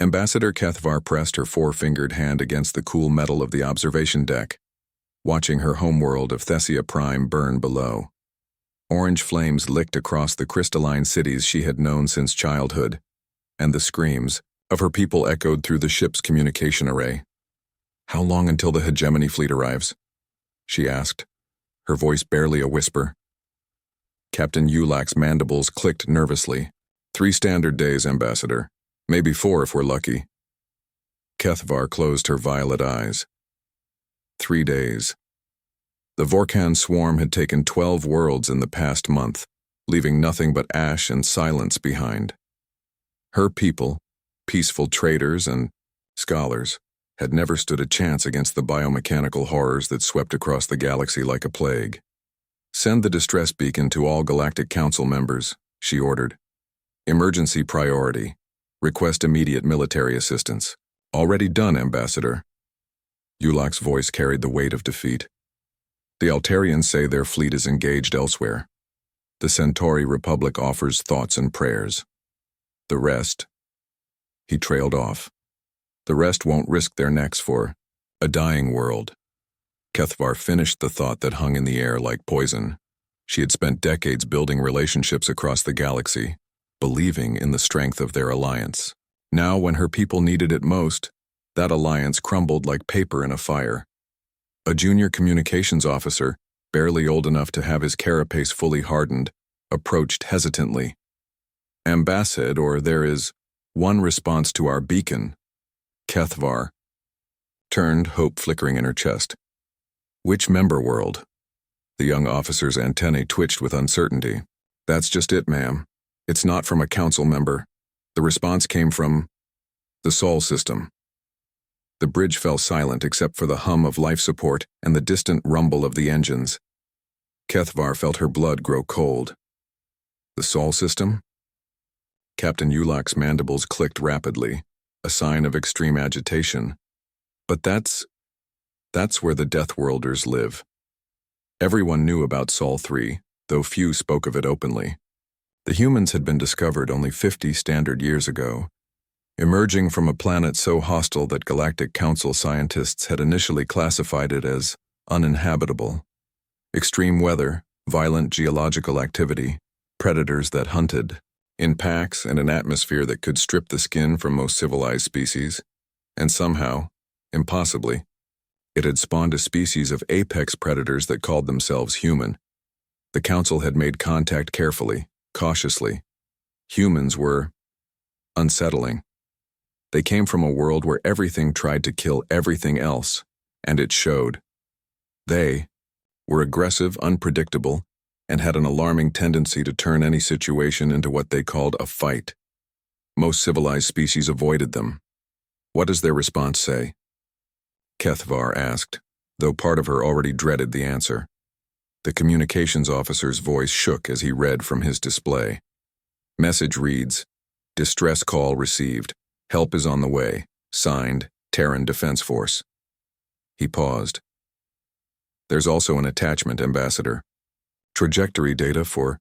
Ambassador Kethvar pressed her four-fingered hand against the cool metal of the observation deck, watching her homeworld of Thessia Prime burn below. Orange flames licked across the crystalline cities she had known since childhood, and the screams of her people echoed through the ship's communication array. "How long until the hegemony fleet arrives?" she asked, her voice barely a whisper. Captain Ulak's mandibles clicked nervously. 3 standard days, Ambassador. Maybe 4 if we're lucky. Kethvar closed her violet eyes. 3 days. The Vorkan swarm had taken 12 worlds in the past month, leaving nothing but ash and silence behind. Her people, peaceful traders and scholars, had never stood a chance against the biomechanical horrors that swept across the galaxy like a plague. "Send the distress beacon to all Galactic Council members," she ordered. "Emergency priority. Request immediate military assistance." "Already done, Ambassador." Ulak's voice carried the weight of defeat. "The Altarians say their fleet is engaged elsewhere. The Centauri Republic offers thoughts and prayers. The rest..." He trailed off. "The rest won't risk their necks for a dying world." Kethvar finished the thought that hung in the air like poison. She had spent decades building relationships across the galaxy, believing in the strength of their alliance. Now, when her people needed it most, that alliance crumbled like paper in a fire. A junior communications officer, barely old enough to have his carapace fully hardened, approached hesitantly. "Ambassador, there is one response to our beacon." Kethvar turned, hope flickering in her chest. "Which member world?" The young officer's antennae twitched with uncertainty. "That's just it, ma'am. It's not from a council member. The response came from the Sol system." The bridge fell silent except for the hum of life support and the distant rumble of the engines. Kethvar felt her blood grow cold. "The Sol system?" Captain Ulak's mandibles clicked rapidly, a sign of extreme agitation. "But that's where the Deathworlders live." Everyone knew about Sol 3, though few spoke of it openly. The humans had been discovered only 50 standard years ago, emerging from a planet so hostile that Galactic Council scientists had initially classified it as uninhabitable. Extreme weather, violent geological activity, predators that hunted, in packs and an atmosphere that could strip the skin from most civilized species, and somehow, impossibly, it had spawned a species of apex predators that called themselves human. The Council had made contact carefully, cautiously. Humans were unsettling. They came from a world where everything tried to kill everything else, and it showed. They were aggressive, unpredictable, and had an alarming tendency to turn any situation into what they called a fight. Most civilized species avoided them. "What does their response say?" Kethvar asked, though part of her already dreaded the answer. The communications officer's voice shook as he read from his display. Message reads, "Distress call received. Help is on the way. Signed, Terran Defense Force." He paused. "There's also an attachment, Ambassador. Trajectory data for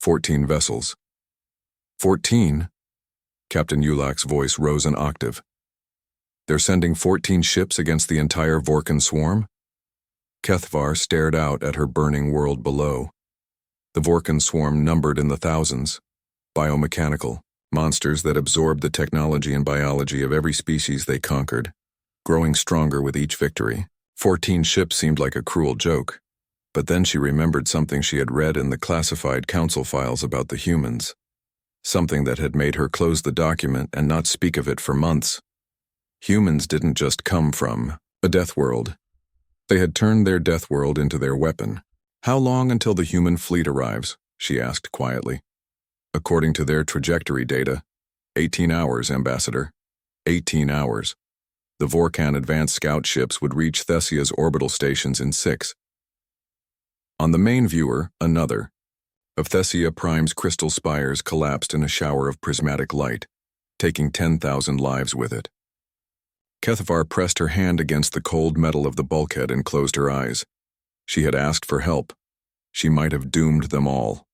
14 vessels." 14? Captain Ulak's voice rose an octave. "They're sending 14 ships against the entire Vorkan swarm?" Kethvar stared out at her burning world below. The Vorkan swarm numbered in the thousands. Biomechanical, monsters that absorbed the technology and biology of every species they conquered, growing stronger with each victory. 14 ships seemed like a cruel joke, but then she remembered something she had read in the classified council files about the humans, something that had made her close the document and not speak of it for months. Humans didn't just come from a death world. They had turned their death world into their weapon. "How long until the human fleet arrives?" she asked quietly. "According to their trajectory data, 18 hours, Ambassador. 18 hours. The Vorkan advanced scout ships would reach Thessia's orbital stations in 6. On the main viewer, another of Thessia Prime's crystal spires collapsed in a shower of prismatic light, taking 10,000 lives with it. Kethvar pressed her hand against the cold metal of the bulkhead and closed her eyes. She had asked for help. She might have doomed them all.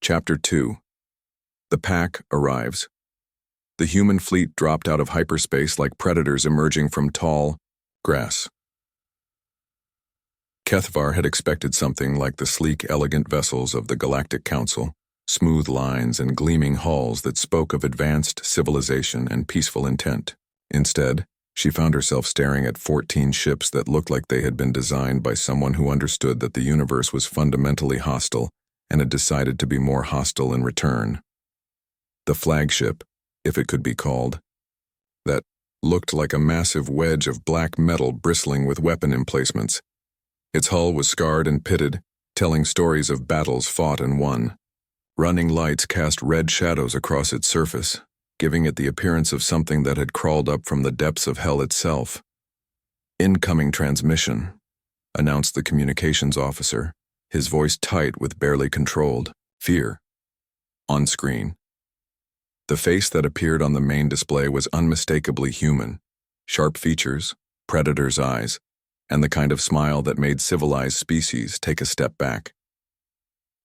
Chapter 2. The pack arrives. The human fleet dropped out of hyperspace like predators emerging from tall grass. Kethvar had expected something like the sleek, elegant vessels of the Galactic Council, smooth lines and gleaming hulls that spoke of advanced civilization and peaceful intent. Instead, she found herself staring at 14 ships that looked like they had been designed by someone who understood that the universe was fundamentally hostile and had decided to be more hostile in return. The flagship, if it could be called, that looked like a massive wedge of black metal bristling with weapon emplacements. Its hull was scarred and pitted, telling stories of battles fought and won. Running lights cast red shadows across its surface, giving it the appearance of something that had crawled up from the depths of hell itself. "Incoming transmission," announced the communications officer, his voice tight with barely controlled fear. On screen. The face that appeared on the main display was unmistakably human. Sharp features, predator's eyes, and the kind of smile that made civilized species take a step back.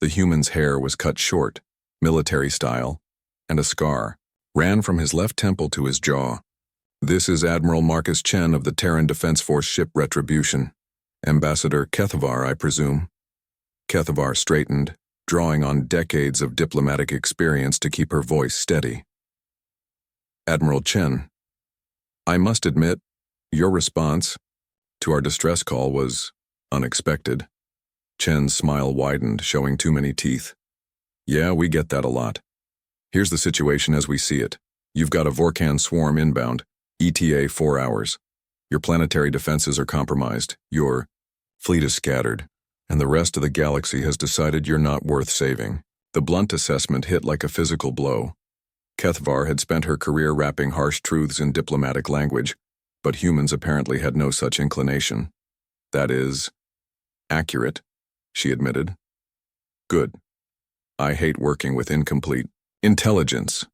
The human's hair was cut short, military style, and a scar ran from his left temple to his jaw. "This is Admiral Marcus Chen of the Terran Defense Force ship Retribution. Ambassador Kethvar, I presume." Kethvar straightened, drawing on decades of diplomatic experience to keep her voice steady. "Admiral Chen, I must admit, your response to our distress call was unexpected." Chen's smile widened, showing too many teeth. "Yeah, we get that a lot. Here's the situation as we see it. You've got a Vorkan swarm inbound, ETA 4 hours. Your planetary defenses are compromised, your fleet is scattered, and the rest of the galaxy has decided you're not worth saving." The blunt assessment hit like a physical blow. Kethvar had spent her career wrapping harsh truths in diplomatic language, but humans apparently had no such inclination. "That is accurate," she admitted. "Good. I hate working with incomplete intelligence."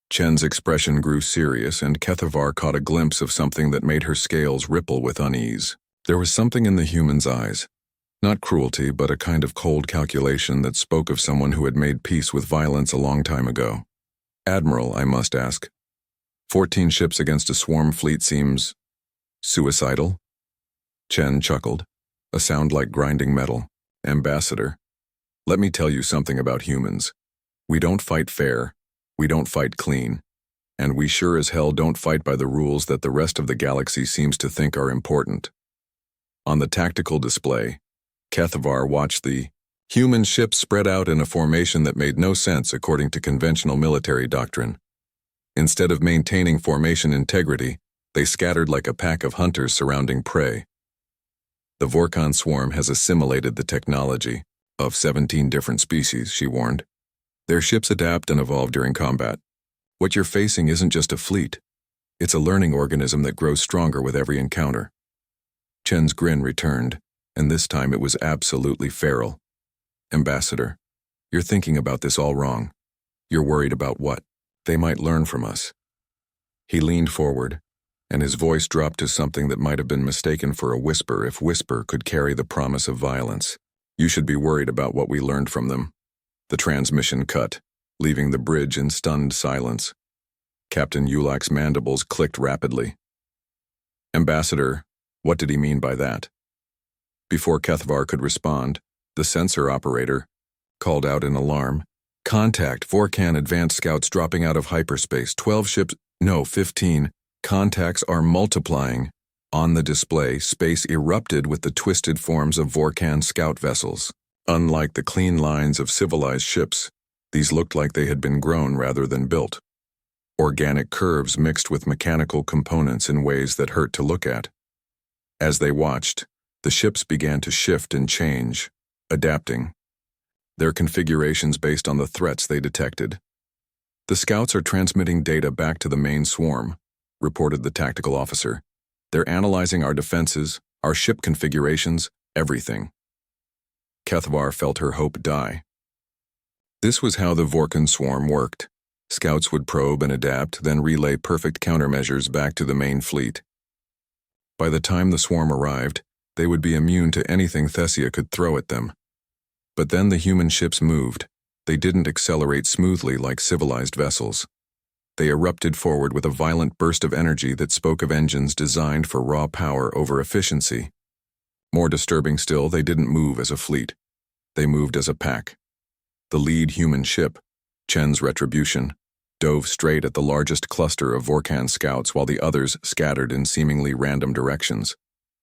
Chen's expression grew serious, and Kethvar caught a glimpse of something that made her scales ripple with unease. There was something in the human's eyes. Not cruelty, but a kind of cold calculation that spoke of someone who had made peace with violence a long time ago. "Admiral, I must ask, 14 ships against a swarm fleet seems suicidal?" Chen chuckled, a sound like grinding metal. "Ambassador, let me tell you something about humans. We don't fight fair, we don't fight clean, and we sure as hell don't fight by the rules that the rest of the galaxy seems to think are important." On the tactical display, Kethvar watched the human ships spread out in a formation that made no sense according to conventional military doctrine. Instead of maintaining formation integrity, they scattered like a pack of hunters surrounding prey. "The Vorkan swarm has assimilated the technology of 17 different species," she warned. "Their ships adapt and evolve during combat. What you're facing isn't just a fleet. It's a learning organism that grows stronger with every encounter." Chen's grin returned, and this time it was absolutely feral. "Ambassador, you're thinking about this all wrong. You're worried about what they might learn from us." He leaned forward, and his voice dropped to something that might have been mistaken for a whisper if whisper could carry the promise of violence. "You should be worried about what we learned from them." The transmission cut, leaving the bridge in stunned silence. Captain Ulak's mandibles clicked rapidly. "Ambassador, what did he mean by that?" Before Kethvar could respond, the sensor operator called out in alarm. "Contact, Vorkan advanced scouts dropping out of hyperspace, 12 ships, no, 15. Contacts are multiplying." On the display, space erupted with the twisted forms of Vorkan scout vessels. Unlike the clean lines of civilized ships, these looked like they had been grown rather than built. Organic curves mixed with mechanical components in ways that hurt to look at. As they watched, the ships began to shift and change, adapting their configurations based on the threats they detected. "The scouts are transmitting data back to the main swarm," reported the tactical officer. "They're analyzing our defenses, our ship configurations, everything." Kethvar felt her hope die. This was how the Vorkan swarm worked. Scouts would probe and adapt, then relay perfect countermeasures back to the main fleet. By the time the swarm arrived, they would be immune to anything Thessia could throw at them. But then the human ships moved, They didn't accelerate smoothly like civilized vessels. They erupted forward with a violent burst of energy that spoke of engines designed for raw power over efficiency. More disturbing still, they didn't move as a fleet. They moved as a pack. The lead human ship, Chen's Retribution, dove straight at the largest cluster of Vorkan scouts while the others scattered in seemingly random directions.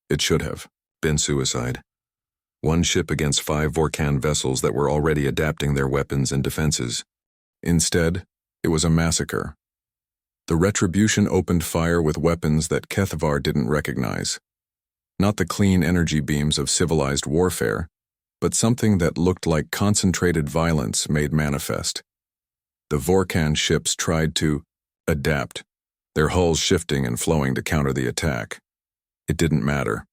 It should have been suicide. One ship against 5 Vorkan vessels that were already adapting their weapons and defenses. Instead, it was a massacre. The Retribution opened fire with weapons that Kethavar didn't recognize. Not the clean energy beams of civilized warfare, but something that looked like concentrated violence made manifest. The Vorkan ships tried to adapt, their hulls shifting and flowing to counter the attack. It didn't matter.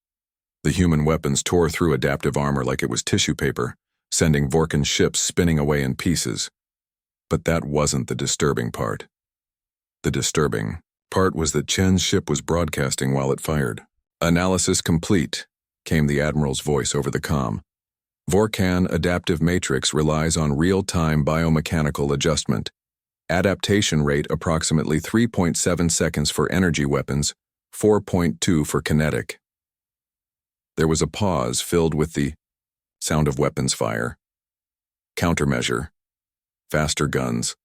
The human weapons tore through adaptive armor like it was tissue paper, sending Vorkan ships spinning away in pieces. But that wasn't the disturbing part. The disturbing part was that Chen's ship was broadcasting while it fired. "Analysis complete," came the Admiral's voice over the comm. "Vorkan Adaptive Matrix relies on real-time biomechanical adjustment. Adaptation rate approximately 3.7 seconds for energy weapons, 4.2 for kinetic." There was a pause filled with the sound of weapons fire. Countermeasure. Faster guns.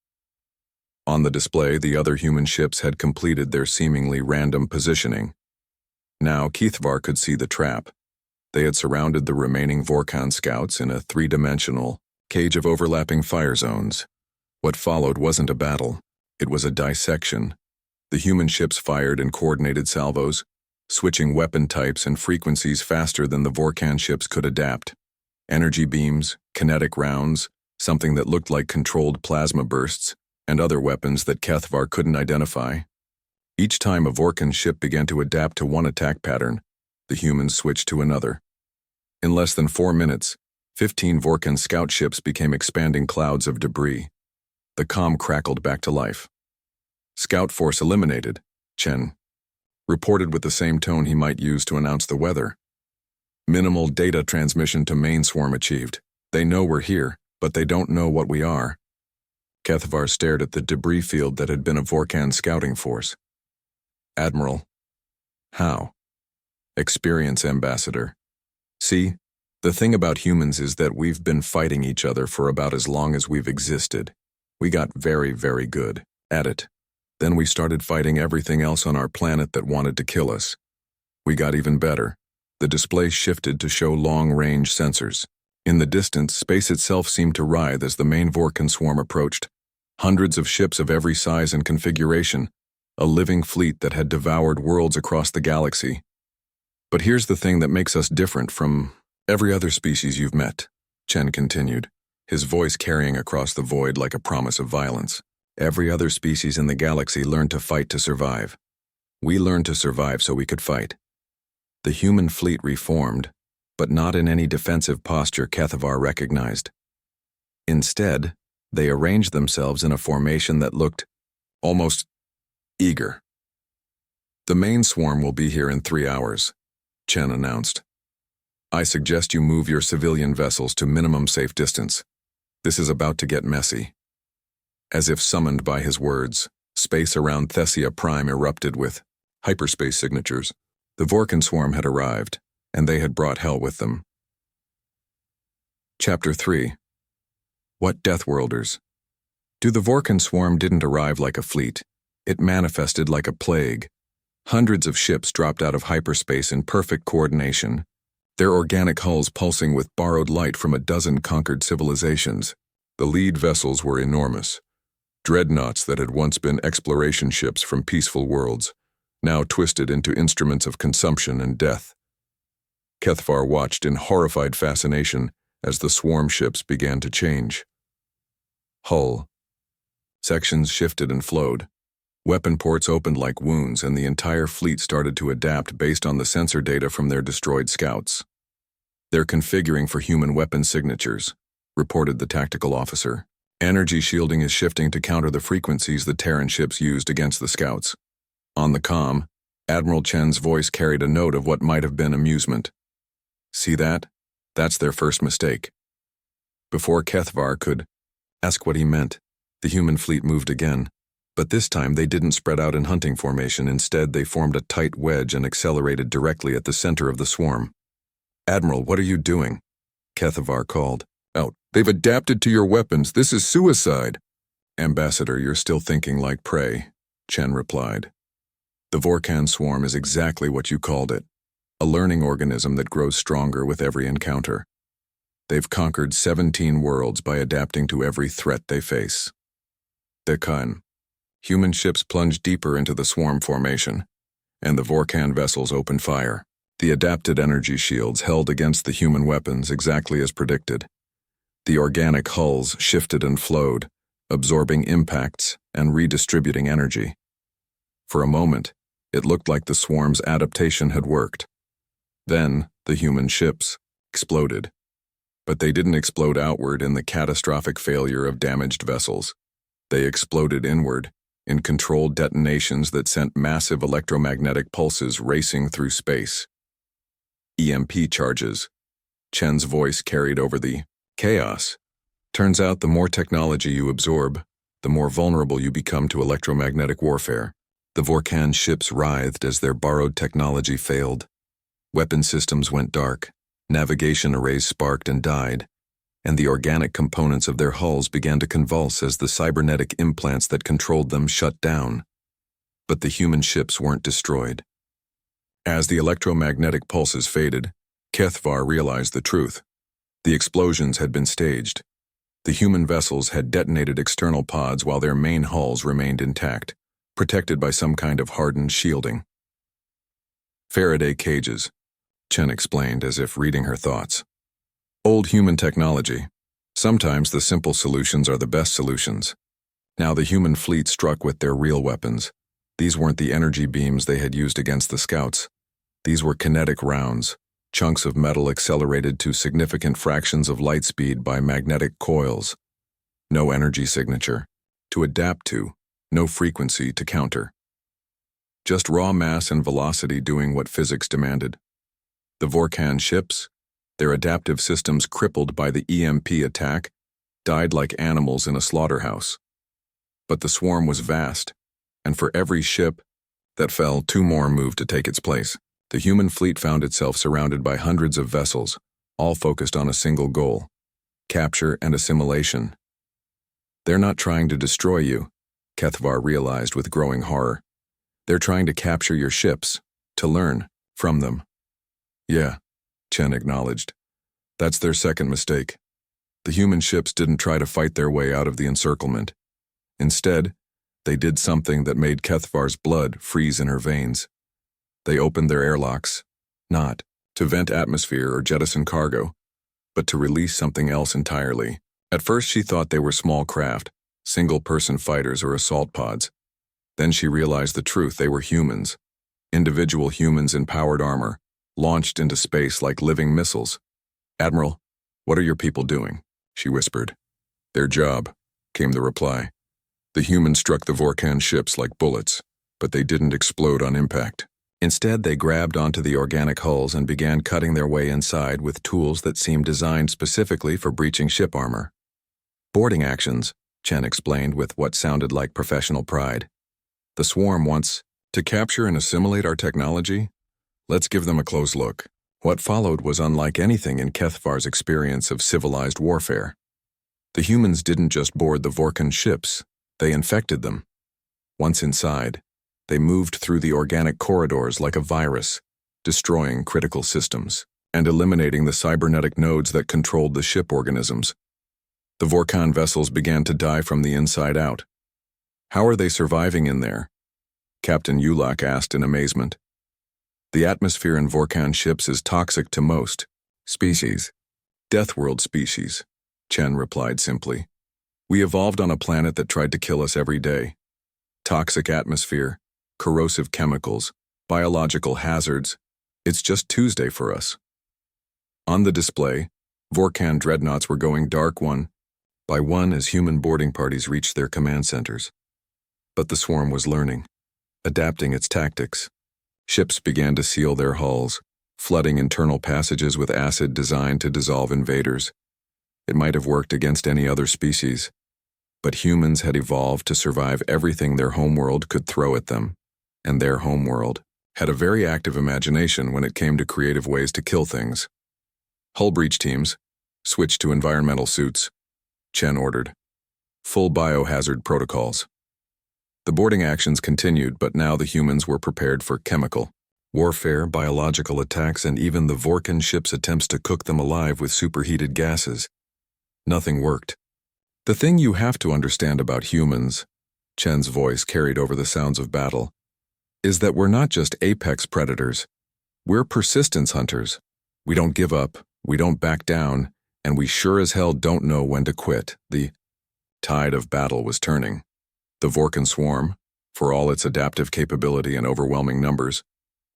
On the display, the other human ships had completed their seemingly random positioning. Now Kethavar could see the trap. They had surrounded the remaining Vorkan scouts in a 3-dimensional cage of overlapping fire zones. What followed wasn't a battle. It was a dissection. The human ships fired in coordinated salvos, switching weapon types and frequencies faster than the Vorkan ships could adapt. Energy beams, kinetic rounds, something that looked like controlled plasma bursts, and other weapons that Kethavar couldn't identify. Each time a Vorkan ship began to adapt to one attack pattern, the humans switched to another. In less than 4 minutes, 15 Vorkan scout ships became expanding clouds of debris. The comm crackled back to life. "Scout force eliminated," Chen reported with the same tone he might use to announce the weather. "Minimal data transmission to main swarm achieved. They know we're here, but they don't know what we are." Kethavar stared at the debris field that had been a Vorkan scouting force. "Admiral." "How?" "Experience, Ambassador. See, the thing about humans is that we've been fighting each other for about as long as we've existed. We got very, very good at it. Then we started fighting everything else on our planet that wanted to kill us. We got even better. The display shifted to show long-range sensors. In the distance, space itself seemed to writhe as the main Vorkan swarm approached. Hundreds of ships of every size and configuration, a living fleet that had devoured worlds across the galaxy. "But here's the thing that makes us different from every other species you've met," Chen continued, his voice carrying across the void like a promise of violence. "Every other species in the galaxy learned to fight to survive. We learned to survive so we could fight." The human fleet reformed, but not in any defensive posture Kethavar recognized. Instead, they arranged themselves in a formation that looked almost eager. "The main swarm will be here in 3 hours, Chen announced. "I suggest you move your civilian vessels to minimum safe distance. This is about to get messy." As if summoned by his words, space around Thessia Prime erupted with hyperspace signatures. The Vorkan swarm had arrived, and they had brought hell with them. Chapter 3. What Deathworlders? The Vorkan swarm didn't arrive like a fleet. It manifested like a plague. Hundreds of ships dropped out of hyperspace in perfect coordination, their organic hulls pulsing with borrowed light from a dozen conquered civilizations. The lead vessels were enormous. Dreadnoughts that had once been exploration ships from peaceful worlds, now twisted into instruments of consumption and death. Kethavar watched in horrified fascination as the swarm ships began to change. Hull. Sections shifted and flowed. Weapon ports opened like wounds, and the entire fleet started to adapt based on the sensor data from their destroyed scouts. "They're configuring for human weapon signatures," reported the tactical officer. "Energy shielding is shifting to counter the frequencies the Terran ships used against the scouts." On the comm, Admiral Chen's voice carried a note of what might have been amusement. "See that? That's their first mistake." Before Kethavar could Ask what he meant. The human fleet moved again. But this time they didn't spread out in hunting formation. Instead, they formed a tight wedge and accelerated directly at the center of the swarm. "Admiral, what are you doing?" Kethavar called. "Out. They've adapted to your weapons. This is suicide." "Ambassador, you're still thinking like prey," Chen replied. "The Vorkan swarm is exactly what you called it. A learning organism that grows stronger with every encounter. They've conquered 17 worlds by adapting to every threat they face." Dekan. Human ships plunged deeper into the swarm formation, and the Vorkan vessels opened fire. The adapted energy shields held against the human weapons exactly as predicted. The organic hulls shifted and flowed, absorbing impacts and redistributing energy. For a moment, it looked like the swarm's adaptation had worked. Then, the human ships exploded. But they didn't explode outward in the catastrophic failure of damaged vessels. They exploded inward, in controlled detonations that sent massive electromagnetic pulses racing through space. EMP charges. Chen's voice carried over the chaos. Turns out the more technology you absorb, the more vulnerable you become to electromagnetic warfare. The Vorkan ships writhed as their borrowed technology failed. Weapon systems went dark, navigation arrays sparked and died, and the organic components of their hulls began to convulse as the cybernetic implants that controlled them shut down. But the human ships weren't destroyed. As the electromagnetic pulses faded, Kethvar realized the truth. The explosions had been staged. The human vessels had detonated external pods while their main hulls remained intact, protected by some kind of hardened shielding. "Faraday cages," Chen explained as if reading her thoughts. "Old human technology. Sometimes the simple solutions are the best solutions." Now the human fleet struck with their real weapons. These weren't the energy beams they had used against the scouts. These were kinetic rounds, chunks of metal accelerated to significant fractions of light speed by magnetic coils. No energy signature to adapt to, no frequency to counter. Just raw mass and velocity doing what physics demanded. The Vorkan ships, their adaptive systems crippled by the EMP attack, died like animals in a slaughterhouse. But the swarm was vast, and for every ship that fell, 2 more moved to take its place. The human fleet found itself surrounded by hundreds of vessels, all focused on a single goal: capture and assimilation. "They're not trying to destroy you," Kethvar realized with growing horror. "They're trying to capture your ships, to learn from them." "Yeah," Chen acknowledged. "That's their second mistake. The human ships didn't try to fight their way out of the encirclement. Instead, they did something that made Kethvar's blood freeze in her veins. They opened their airlocks, not to vent atmosphere or jettison cargo, but to release something else entirely. At first she thought they were small craft, single-person fighters or assault pods. Then she realized the truth: they were humans, individual humans in powered armor, launched into space like living missiles. "Admiral, what are your people doing?" she whispered. "Their job," came the reply. "The humans struck the Vorkan ships like bullets, but they didn't explode on impact. Instead, they grabbed onto the organic hulls and began cutting their way inside with tools that seemed designed specifically for breaching ship armor. Boarding actions," Chen explained with what sounded like professional pride. "The swarm wants to capture and assimilate our technology? Let's give them a close look." What followed was unlike anything in Kethvar's experience of civilized warfare. The humans didn't just board the Vorkan ships, they infected them. Once inside, they moved through the organic corridors like a virus, destroying critical systems and eliminating the cybernetic nodes that controlled the ship organisms. The Vorkan vessels began to die from the inside out. "How are they surviving in there?" Captain Yulak asked in amazement. "The atmosphere in Vorkan ships is toxic to most species. Deathworld species," Chen replied simply. "We evolved on a planet that tried to kill us every day. Toxic atmosphere, corrosive chemicals, biological hazards. It's just Tuesday for us." On the display, Vorkan dreadnoughts were going dark one by one as human boarding parties reached their command centers. But the swarm was learning, adapting its tactics. Ships began to seal their hulls, flooding internal passages with acid designed to dissolve invaders. It might have worked against any other species, But humans had evolved to survive everything their homeworld could throw at them, and their homeworld had a very active imagination when it came to creative ways to kill things. Hull breach teams, switch to environmental suits, Chen ordered. Full biohazard protocols. The boarding actions continued, but now the humans were prepared for chemical warfare, biological attacks, and even the Vorkan ship's attempts to cook them alive with superheated gases. Nothing worked. The thing you have to understand about humans, Chen's voice carried over the sounds of battle, is that we're not just apex predators. We're persistence hunters. We don't give up, we don't back down, and we sure as hell don't know when to quit. The tide of battle was turning. The Vorkan swarm, for all its adaptive capability and overwhelming numbers,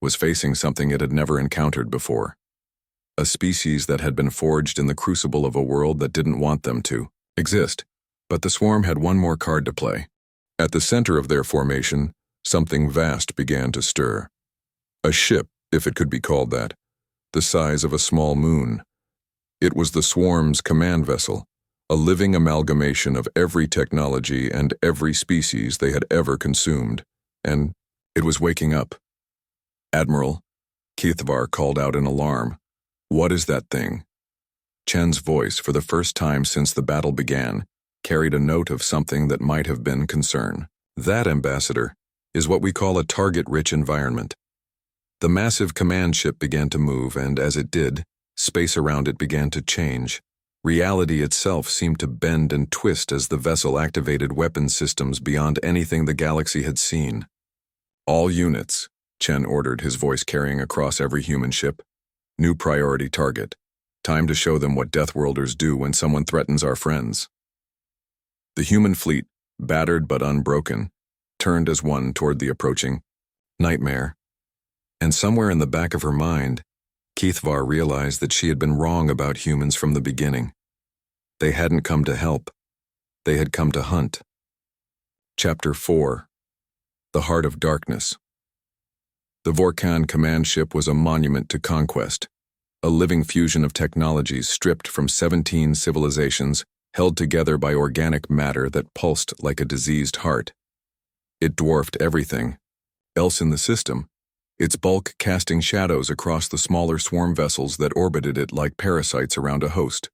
was facing something it had never encountered before. A species that had been forged in the crucible of a world that didn't want them to exist. But the swarm had one more card to play. At the center of their formation, something vast began to stir. A ship, if it could be called that, the size of a small moon. It was the swarm's command vessel, a living amalgamation of every technology and every species they had ever consumed, and it was waking up. "Admiral," Keithvar called out in alarm. "What is that thing?" Chen's voice, for the first time since the battle began, carried a note of something that might have been concern. "That, Ambassador, is what we call a target-rich environment." The massive command ship began to move, and as it did, space around it began to change. Reality itself seemed to bend and twist as the vessel activated weapon systems beyond anything the galaxy had seen. "All units," Chen ordered, his voice carrying across every human ship. "New priority target. Time to show them what Deathworlders do when someone threatens our friends." The human fleet, battered but unbroken, turned as one toward the approaching nightmare. And somewhere in the back of her mind, Keithvar realized that she had been wrong about humans from the beginning. They hadn't come to help. They had come to hunt. Chapter 4. The Heart of Darkness. The Vorkan command ship was a monument to conquest, a living fusion of technologies stripped from 17 civilizations, held together by organic matter that pulsed like a diseased heart. It dwarfed everything else in the system, its bulk casting shadows across the smaller swarm vessels that orbited it like parasites around a host.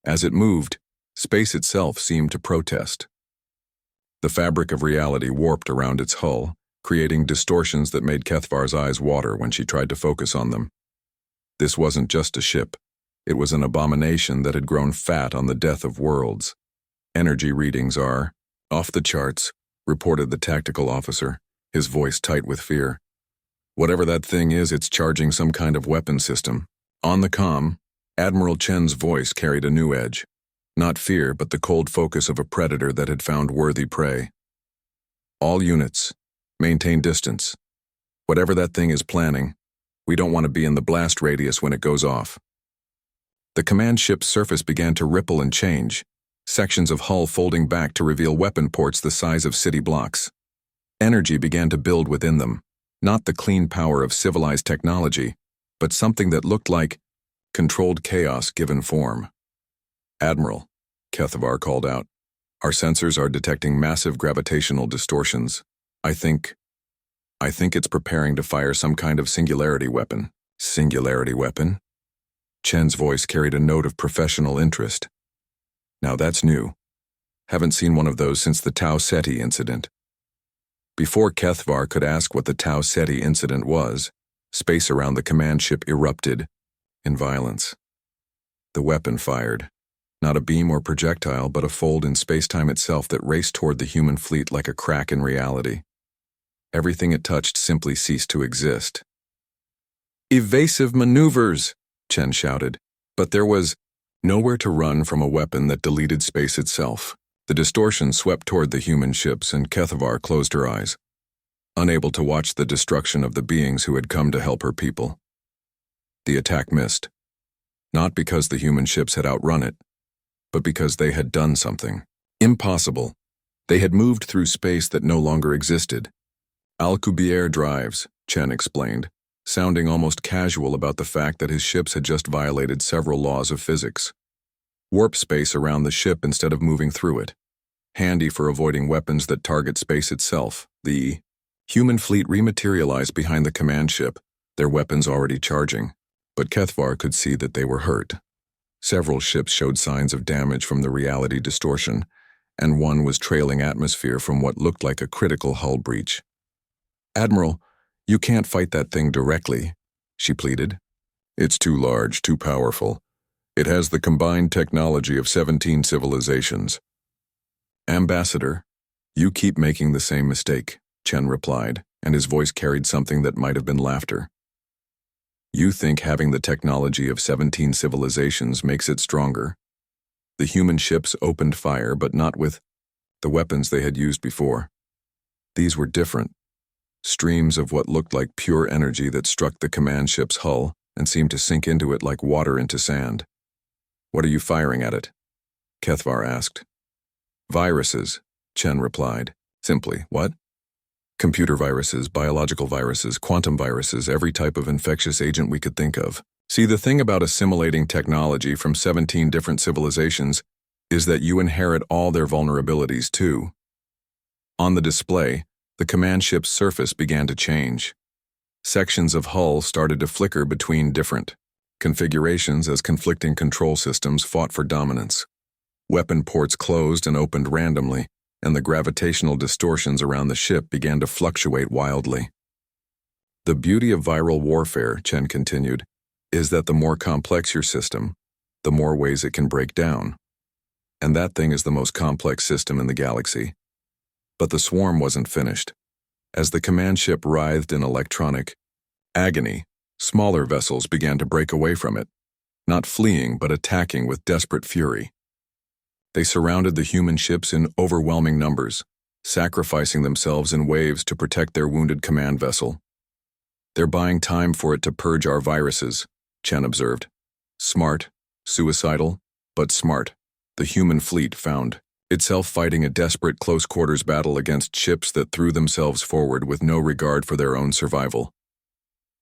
As it moved, space itself seemed to protest. The fabric of reality warped around its hull, creating distortions that made Keithvar's eyes water when she tried to focus on them. This wasn't just a ship. It was an abomination that had grown fat on the death of worlds. "Energy readings are off the charts," reported the tactical officer, his voice tight with fear. "Whatever that thing is, it's charging some kind of weapon system." On the comm, Admiral Chen's voice carried a new edge. Not fear, but the cold focus of a predator that had found worthy prey. "All units, maintain distance. Whatever that thing is planning, we don't want to be in the blast radius when it goes off." The command ship's surface began to ripple and change, sections of hull folding back to reveal weapon ports the size of city blocks. Energy began to build within them, not the clean power of civilized technology, but something that looked like controlled chaos given form. "Admiral," Keithvar called out, "our sensors are detecting massive gravitational distortions. I think it's preparing to fire some kind of singularity weapon." "Singularity weapon?" Chen's voice carried a note of professional interest. "Now that's new. Haven't seen one of those since the Tau Ceti incident." Before Keithvar could ask what the Tau Ceti incident was, space around the command ship erupted in violence. The weapon fired, not a beam or projectile, but a fold in space-time itself that raced toward the human fleet like a crack in reality. Everything it touched simply ceased to exist. "Evasive maneuvers!" Chen shouted, but there was nowhere to run from a weapon that deleted space itself. The distortion swept toward the human ships, and Keithvar closed her eyes, unable to watch the destruction of the beings who had come to help her people. The attack missed, not because the human ships had outrun it, but because they had done something impossible. They had moved through space that no longer existed. "Alcubierre drives," Chen explained, sounding almost casual about the fact that his ships had just violated several laws of physics. "Warp space around the ship instead of moving through it. handy for avoiding weapons that target space itself. The human fleet rematerialized behind the command ship, their weapons already charging, but Kethvar could see that they were hurt. Several ships showed signs of damage from the reality distortion, and one was trailing atmosphere from what looked like a critical hull breach. "Admiral, you can't fight that thing directly," she pleaded. "It's too large, too powerful. It has the combined technology of 17 civilizations." "Ambassador, you keep making the same mistake," Chen replied, and his voice carried something that might have been laughter. "You think having the technology of 17 civilizations makes it stronger." The human ships opened fire, but not with the weapons they had used before. These were different. Streams of what looked like pure energy that struck the command ship's hull and seemed to sink into it like water into sand. "What are you firing at it?" Kethvar asked. "Viruses," Chen replied. Simply, "What?" "Computer viruses, biological viruses, quantum viruses, every type of infectious agent we could think of. See, the thing about assimilating technology from 17 different civilizations is that you inherit all their vulnerabilities too." On the display, the command ship's surface began to change. Sections of hull started to flicker between different configurations as conflicting control systems fought for dominance. Weapon ports closed and opened randomly, and the gravitational distortions around the ship began to fluctuate wildly. "The beauty of viral warfare," Chen continued, "is that the more complex your system, the more ways it can break down. And that thing is the most complex system in the galaxy." But the swarm wasn't finished. As the command ship writhed in electronic agony, smaller vessels began to break away from it, not fleeing but attacking with desperate fury. They surrounded the human ships in overwhelming numbers, sacrificing themselves in waves to protect their wounded command vessel. "They're buying time for it to purge our viruses," Chen observed. "Smart, suicidal, but smart." The human fleet found itself fighting a desperate close-quarters battle against ships that threw themselves forward with no regard for their own survival.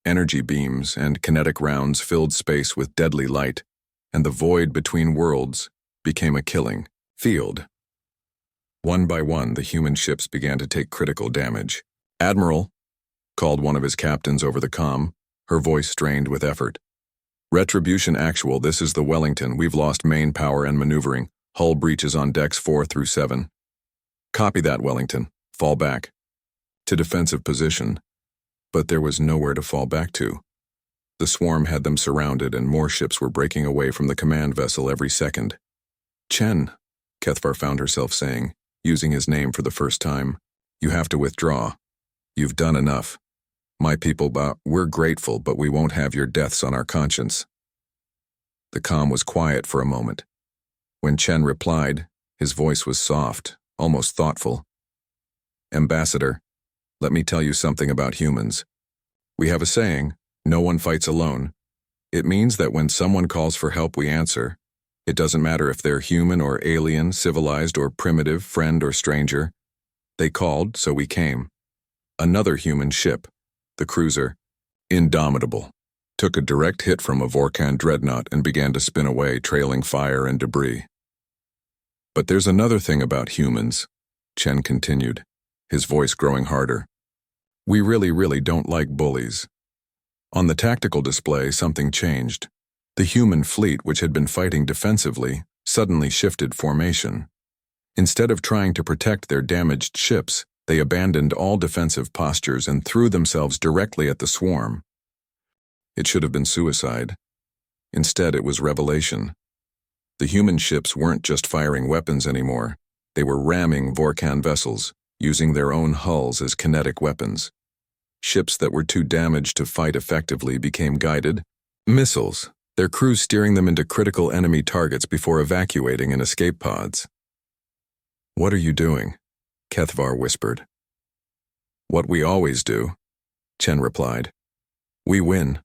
Energy beams and kinetic rounds filled space with deadly light, and the void between worlds became a killing field. One by one, the human ships began to take critical damage. "Admiral," called one of his captains over the comm, her voice strained with effort. "Retribution actual, this is the Wellington. We've lost main power and maneuvering. Hull breaches on decks 4 through 7. "Copy that, Wellington. Fall back." To defensive position. But there was nowhere to fall back to. The swarm had them surrounded, and more ships were breaking away from the command vessel every second. "Chen," Kethvar found herself saying, using his name for the first time, "you have to withdraw. You've done enough. My people, we're grateful, but we won't have your deaths on our conscience." The comm was quiet for a moment. When Chen replied, his voice was soft, almost thoughtful. "Ambassador, let me tell you something about humans. We have a saying, no one fights alone. It means that when someone calls for help, we answer. It doesn't matter if they're human or alien, civilized or primitive, friend or stranger. They called, so we came. Another human ship, the cruiser Indomitable, took a direct hit from a Vorkan dreadnought and began to spin away, trailing fire and debris. But there's another thing about humans," Chen continued, his voice growing harder. "We really don't like bullies." On the tactical display, something changed. The human fleet, which had been fighting defensively, suddenly shifted formation. Instead of trying to protect their damaged ships, they abandoned all defensive postures and threw themselves directly at the swarm. It should have been suicide. Instead, it was revelation. The human ships weren't just firing weapons anymore. They were ramming Vorkan vessels, using their own hulls as kinetic weapons. Ships that were too damaged to fight effectively became guided missiles, their crews steering them into critical enemy targets before evacuating in escape pods. "What are you doing?" Kethvar whispered. "What we always do," Chen replied. "We win."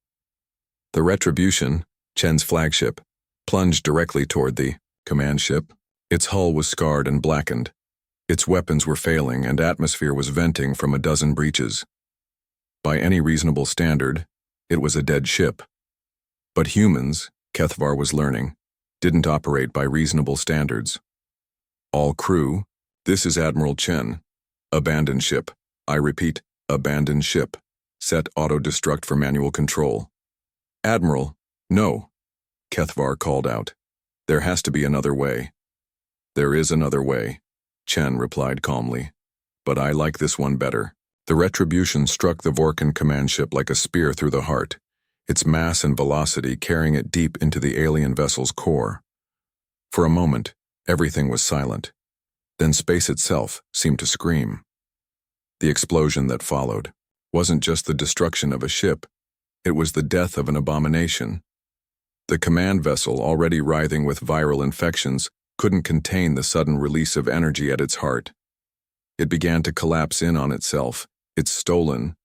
The Retribution, Chen's flagship, plunged directly toward the command ship. Its hull was scarred and blackened. Its weapons were failing, and atmosphere was venting from a dozen breaches. By any reasonable standard, it was a dead ship. But humans, Kethvar was learning, didn't operate by reasonable standards. All crew, This is Admiral Chen. Abandon ship. I repeat, abandon ship. Set auto-destruct for manual control. Admiral, no, Kethvar called out. There has to be another way. There is another way, Chen replied calmly. But I like this one better. The retribution struck the Vorkan command ship like a spear through the heart, its mass and velocity carrying it deep into the alien vessel's core. For a moment, everything was silent. Then space itself seemed to scream. The explosion that followed wasn't just the destruction of a ship, it was the death of an abomination. The command vessel, already writhing with viral infections, couldn't contain the sudden release of energy at its heart. It began to collapse in on itself, its stolen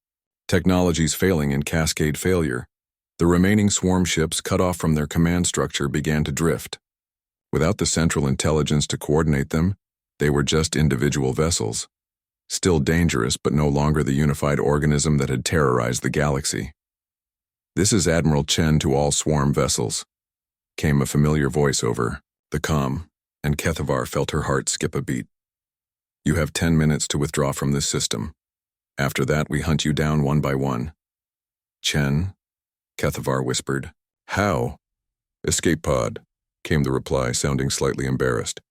technologies failing in cascade failure. The remaining swarm ships, cut off from their command structure, began to drift. Without the central intelligence to coordinate them, they were just individual vessels. Still dangerous, but no longer the unified organism that had terrorized the galaxy. This is Admiral Chen to all swarm vessels, came a familiar voice over the comm, and Kethvar felt her heart skip a beat. You have 10 minutes to withdraw from this system. After that, we hunt you down one by one. Chen, Kethvar whispered. How? Escape pod, came the reply, sounding slightly embarrassed.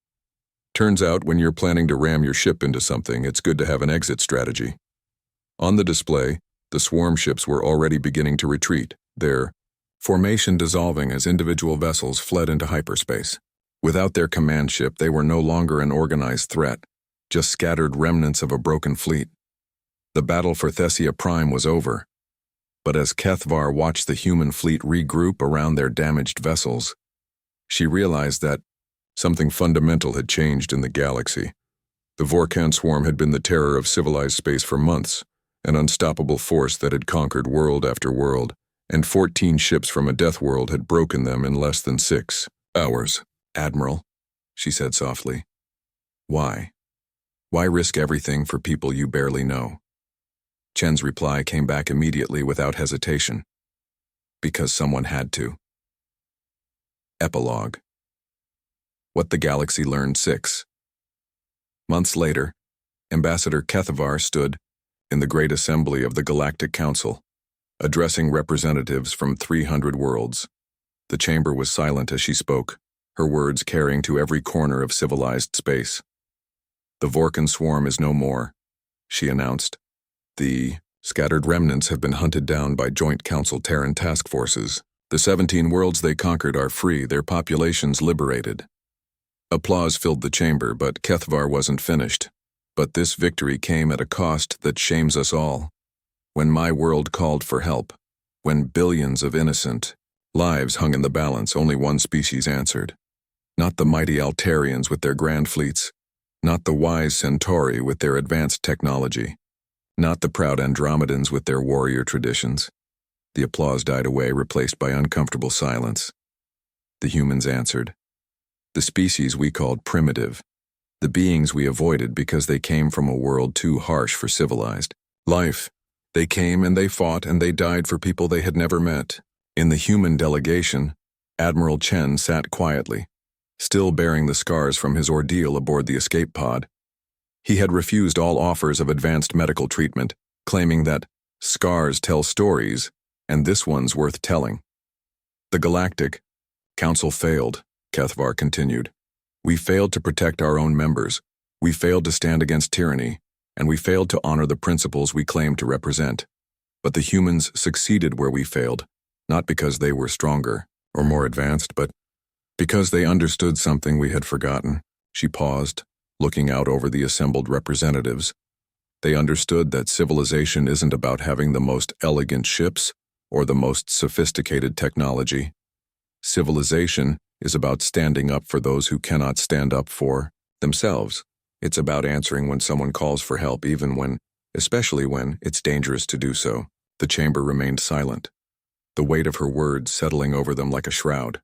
Turns out when you're planning to ram your ship into something, it's good to have an exit strategy. On the display, the swarm ships were already beginning to retreat, their formation dissolving as individual vessels fled into hyperspace. Without their command ship, they were no longer an organized threat, just scattered remnants of a broken fleet. The battle for Thessia Prime was over. But as Kethvar watched the human fleet regroup around their damaged vessels, she realized that something fundamental had changed in the galaxy. The Vorkan swarm had been the terror of civilized space for months, an unstoppable force that had conquered world after world, and 14 ships from a death world had broken them in less than 6 hours. Admiral, she said softly. Why? Why risk everything for people you barely know? Chen's reply came back immediately without hesitation. Because someone had to. Epilogue. What the Galaxy Learned 6. Months later, Ambassador Kethvar stood in the Great Assembly of the Galactic Council, addressing representatives from 300 worlds. The chamber was silent as she spoke, her words carrying to every corner of civilized space. The Vorkan swarm is no more, she announced. The scattered remnants have been hunted down by Joint Council Terran task forces. The 17 worlds they conquered are free, their populations liberated. Applause filled the chamber, but Kethvar wasn't finished. But this victory came at a cost that shames us all. When my world called for help, when billions of innocent lives hung in the balance, only one species answered. Not the mighty Altarians with their grand fleets, not the wise Centauri with their advanced technology, not the proud Andromedans with their warrior traditions. The applause died away, replaced by uncomfortable silence. The humans answered. The species we called primitive, the beings we avoided because they came from a world too harsh for civilized life. They came and they fought and they died for people they had never met. In the human delegation, Admiral Chen sat quietly, still bearing the scars from his ordeal aboard the escape pod. He had refused all offers of advanced medical treatment, claiming that scars tell stories, and this one's worth telling. The Galactic Council failed, Kethvar continued. We failed to protect our own members, we failed to stand against tyranny, and we failed to honor the principles we claimed to represent. But the humans succeeded where we failed, not because they were stronger or more advanced, but because they understood something we had forgotten. She paused, looking out over the assembled representatives. They understood that civilization isn't about having the most elegant ships or the most sophisticated technology. Civilization is about standing up for those who cannot stand up for themselves. It's about answering when someone calls for help, especially when it's dangerous to do so. The chamber remained silent, the weight of her words settling over them like a shroud.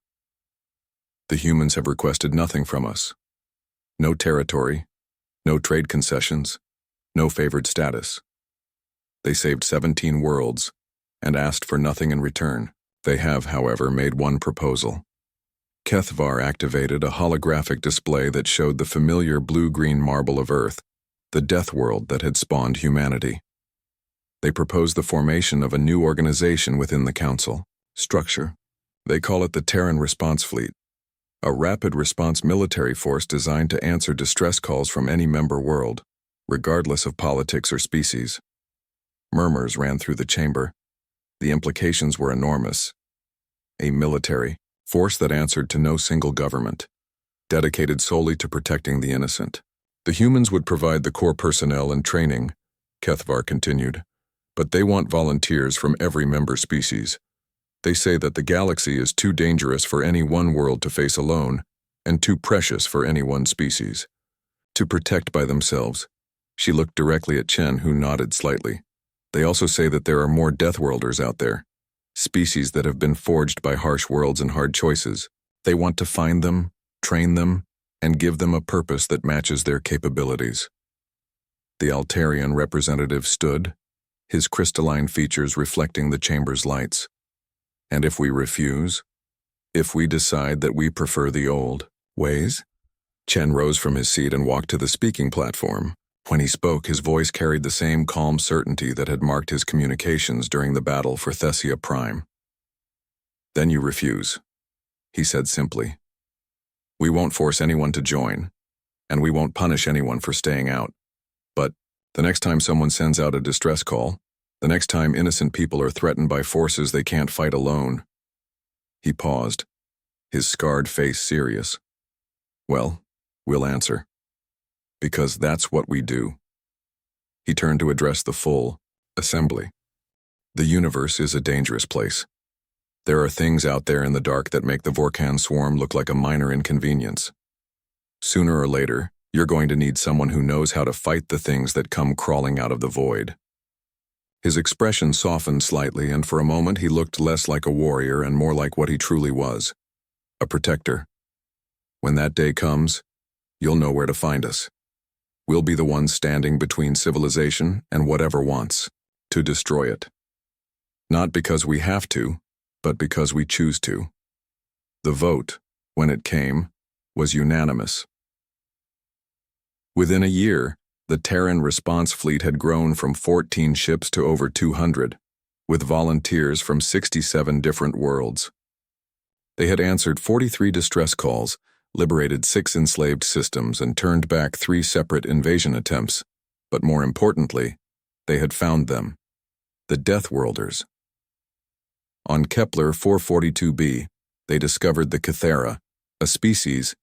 The humans have requested nothing from us. No territory, no trade concessions, no favored status. They saved 17 worlds and asked for nothing in return. They have, however, made one proposal. Kethvar activated a holographic display that showed the familiar blue-green marble of Earth, the death world that had spawned humanity. They proposed the formation of a new organization within the Council. Structure. They call it the Terran Response Fleet, a rapid response military force designed to answer distress calls from any member world, regardless of politics or species. Murmurs ran through the chamber. The implications were enormous. A military force that answered to no single government, dedicated solely to protecting the innocent. The humans would provide the core personnel and training, Kethvar continued, but they want volunteers from every member species. They say that the galaxy is too dangerous for any one world to face alone, and too precious for any one species to protect by themselves. She looked directly at Chen, who nodded slightly. They also say that there are more Deathworlders out there, species that have been forged by harsh worlds and hard choices. They want to find them, train them, and give them a purpose that matches their capabilities. The Altarian representative stood, his crystalline features reflecting the chamber's lights. And if we refuse? If we decide that we prefer the old ways? Chen rose from his seat and walked to the speaking platform. When he spoke, his voice carried the same calm certainty that had marked his communications during the battle for Thessia Prime. Then you refuse, he said simply. We won't force anyone to join, and we won't punish anyone for staying out. But the next time someone sends out a distress call, the next time innocent people are threatened by forces they can't fight alone. He paused, his scarred face serious. Well, we'll answer. Because that's what we do. He turned to address the full assembly. The universe is a dangerous place. There are things out there in the dark that make the Vorkan swarm look like a minor inconvenience. Sooner or later, you're going to need someone who knows how to fight the things that come crawling out of the void. His expression softened slightly, and for a moment he looked less like a warrior and more like what he truly was, a protector. When that day comes, you'll know where to find us. We'll be the ones standing between civilization and whatever wants to destroy it. Not because we have to, but because we choose to. The vote, when it came, was unanimous. Within a year, the Terran response fleet had grown from 14 ships to over 200, with volunteers from 67 different worlds. They had answered 43 distress calls, liberated 6 enslaved systems, and turned back 3 separate invasion attempts. But more importantly, they had found them, the Deathworlders. On Kepler 442b, they discovered the Cathera, a species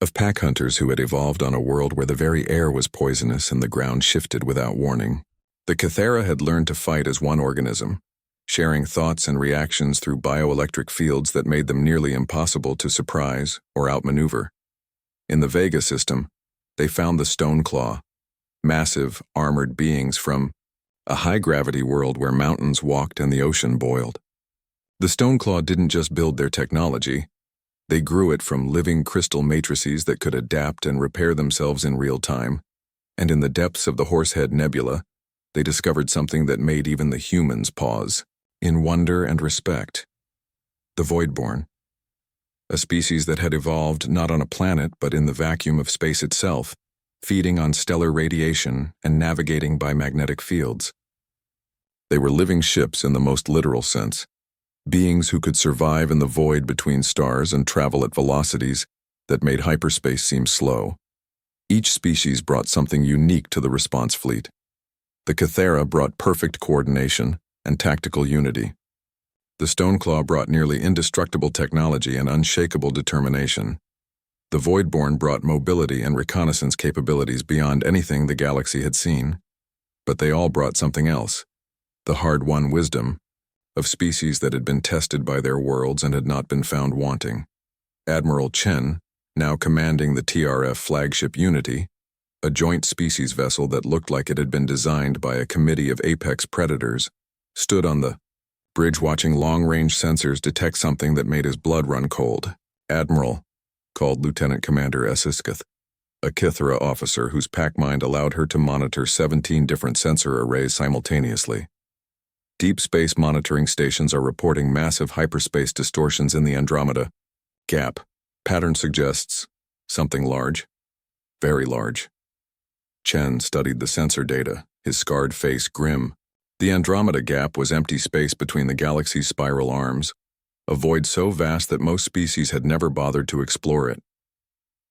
of pack hunters who had evolved on a world where the very air was poisonous and the ground shifted without warning. The Cathera had learned to fight as one organism, sharing thoughts and reactions through bioelectric fields that made them nearly impossible to surprise or outmaneuver. In the Vega system, they found the Stoneclaw, massive, armored beings from a high-gravity world where mountains walked and the ocean boiled. The Stoneclaw didn't just build their technology, they grew it from living crystal matrices that could adapt and repair themselves in real time, and in the depths of the Horsehead Nebula, they discovered something that made even the humans pause, in wonder and respect. The Voidborn, a species that had evolved not on a planet but in the vacuum of space itself, feeding on stellar radiation and navigating by magnetic fields. They were living ships in the most literal sense, beings who could survive in the void between stars and travel at velocities that made hyperspace seem slow. Each species brought something unique to the response fleet. The Cathera brought perfect coordination and tactical unity. The Stoneclaw brought nearly indestructible technology and unshakable determination. The Voidborn brought mobility and reconnaissance capabilities beyond anything the galaxy had seen. But they all brought something else, the hard-won wisdom of species that had been tested by their worlds and had not been found wanting. Admiral Chen, now commanding the TRF flagship Unity, a joint species vessel that looked like it had been designed by a committee of apex predators, stood on the bridge watching long-range sensors detect something that made his blood run cold. Admiral, called Lieutenant Commander Esisketh, a Kithera officer whose pack mind allowed her to monitor 17 different sensor arrays simultaneously. Deep space monitoring stations are reporting massive hyperspace distortions in the Andromeda Gap, Pattern suggests something large, very large. Chen studied the sensor data, his scarred face grim. The Andromeda Gap was empty space between the galaxy's spiral arms, a void so vast that most species had never bothered to explore it.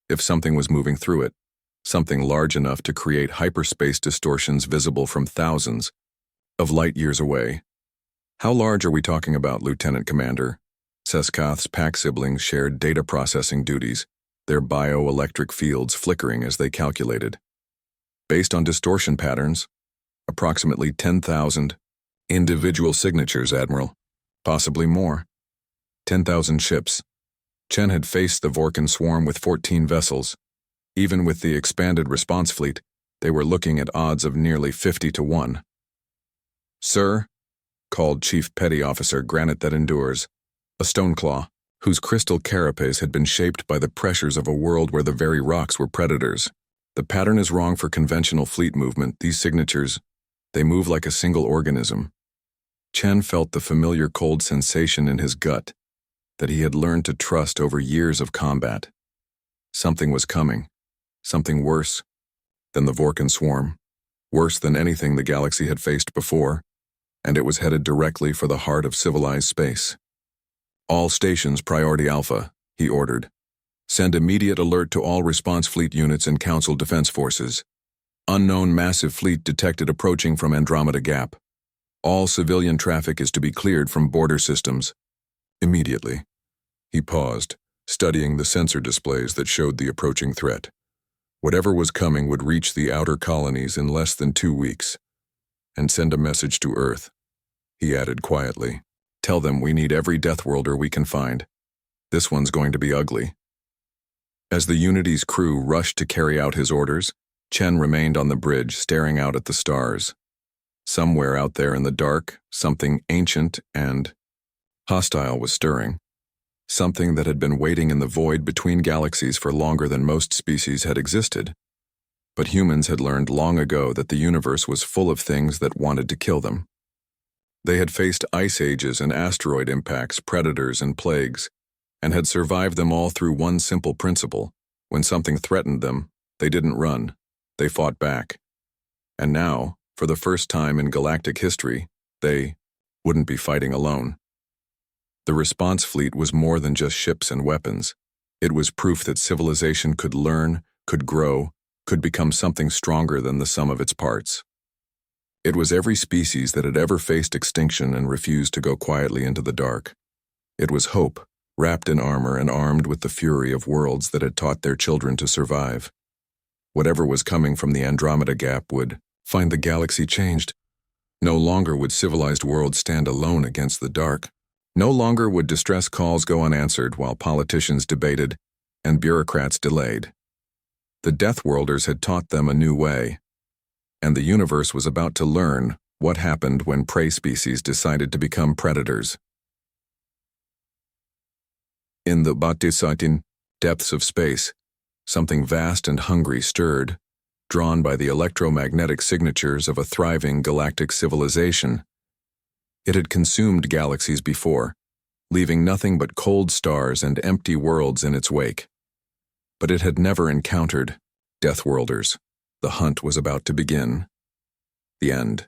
If something was moving through it, something large enough to create hyperspace distortions visible from thousands of light years away. How large are we talking about, Lieutenant Commander? Seskath's pack siblings shared data processing duties, their bioelectric fields flickering as they calculated. Based on distortion patterns, approximately 10,000 individual signatures, Admiral. Possibly more. 10,000 ships. Chen had faced the Vorkan swarm with 14 vessels. Even with the expanded response fleet, they were looking at odds of nearly 50 to 1. Sir, called Chief Petty Officer Granite That Endures, a Stoneclaw, whose crystal carapace had been shaped by the pressures of a world where the very rocks were predators. The pattern is wrong for conventional fleet movement. These signatures, they move like a single organism. Chen felt the familiar cold sensation in his gut that he had learned to trust over years of combat. Something was coming, something worse than the Vorkan swarm, worse than anything the galaxy had faced before, and it was headed directly for the heart of civilized space. All stations priority Alpha, he ordered. Send immediate alert to all response fleet units and Council defense forces. Unknown massive fleet detected approaching from Andromeda Gap. All civilian traffic is to be cleared from border systems. Immediately. He paused, studying the sensor displays that showed the approaching threat. Whatever was coming would reach the outer colonies in less than 2 weeks. And send a message to Earth, he added quietly. Tell them we need every Deathworlder we can find. This one's going to be ugly. As the Unity's crew rushed to carry out his orders, Chen remained on the bridge staring out at the stars. Somewhere out there in the dark, something ancient and hostile was stirring. Something that had been waiting in the void between galaxies for longer than most species had existed. But humans had learned long ago that the universe was full of things that wanted to kill them. They had faced ice ages and asteroid impacts, predators and plagues, and had survived them all through one simple principle. When something threatened them, they didn't run, they fought back. And now, for the first time in galactic history, they wouldn't be fighting alone. The response fleet was more than just ships and weapons. It was proof that civilization could learn, could grow, could become something stronger than the sum of its parts. It was every species that had ever faced extinction and refused to go quietly into the dark. It was hope, wrapped in armor and armed with the fury of worlds that had taught their children to survive. Whatever was coming from the Andromeda Gap would find the galaxy changed. No longer would civilized worlds stand alone against the dark. No longer would distress calls go unanswered while politicians debated and bureaucrats delayed. The Deathworlders had taught them a new way, and the universe was about to learn what happened when prey species decided to become predators. In the Batisaitin depths of space, something vast and hungry stirred, drawn by the electromagnetic signatures of a thriving galactic civilization. It had consumed galaxies before, leaving nothing but cold stars and empty worlds in its wake. But it had never encountered Deathworlders. The hunt was about to begin. The end.